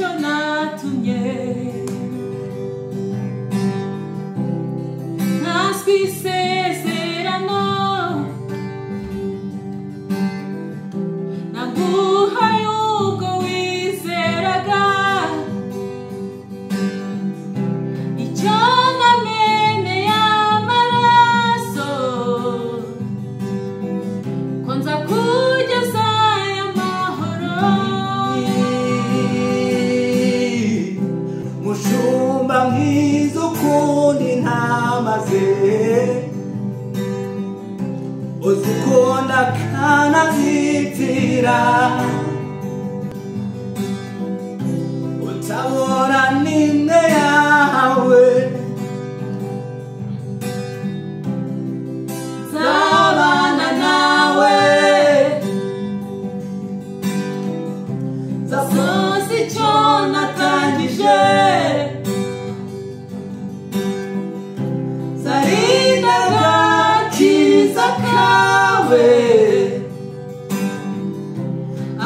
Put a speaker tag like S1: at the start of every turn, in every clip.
S1: nicyo natumye ntaswe isezerano naguhaye ubwo wizeraga icyo nameneye amaraso ko nza kugeza aya mahoro
S2: mushumba mwiza ukunda intama ze uzikunda kanazitira utabora n'imwe yawe
S1: zabana nawe zasoza icyo natangije zarindaga kiza kawe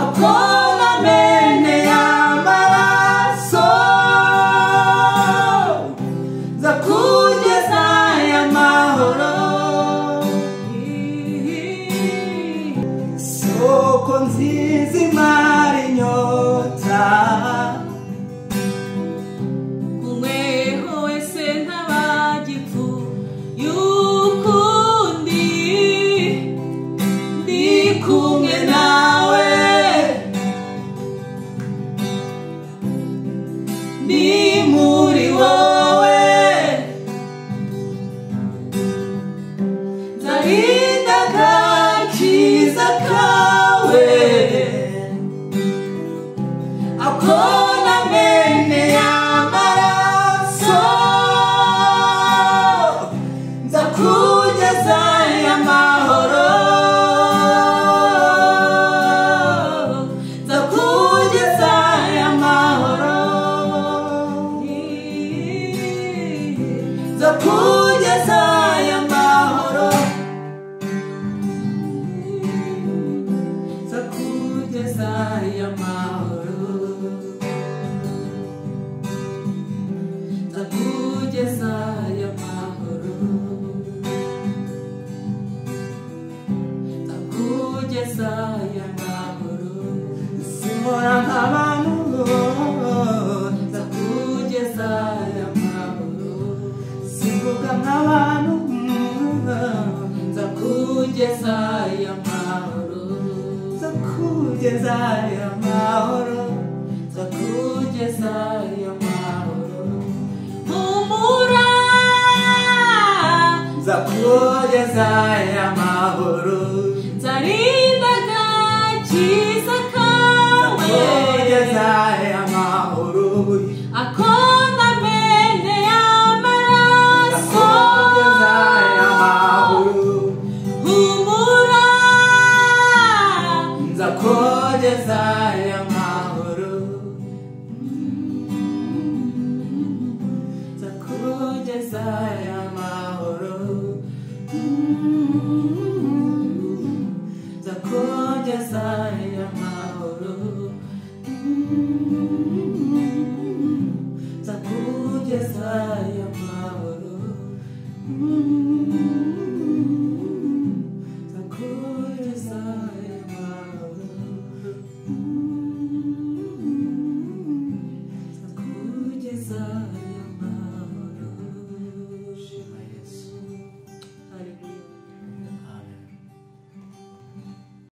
S1: ako nameneye amaraso zakugeza aya mahoro
S2: soko nziza imara inyota
S1: kumweho wese ntabagipfu y'ukundi ndi kumwe nawe ndi muri wowe nzarindaga kiza kawe ako nameneye amaraso nzakugeza aya mahoro nzakugeza aya mahoro nzakugeza aya mahoro nzakugeza aya mahoro nzakugeza aya mahoro nzakugeza aya mahoro
S2: simbora nk'abantu
S1: nzakugeza aya mahoro
S2: simvuga nk'abantu
S1: nzakugeza aya mahoro
S2: nzakugeza aya mahoro
S1: nzakugeza aya mahoro humura
S2: nzakugeza aya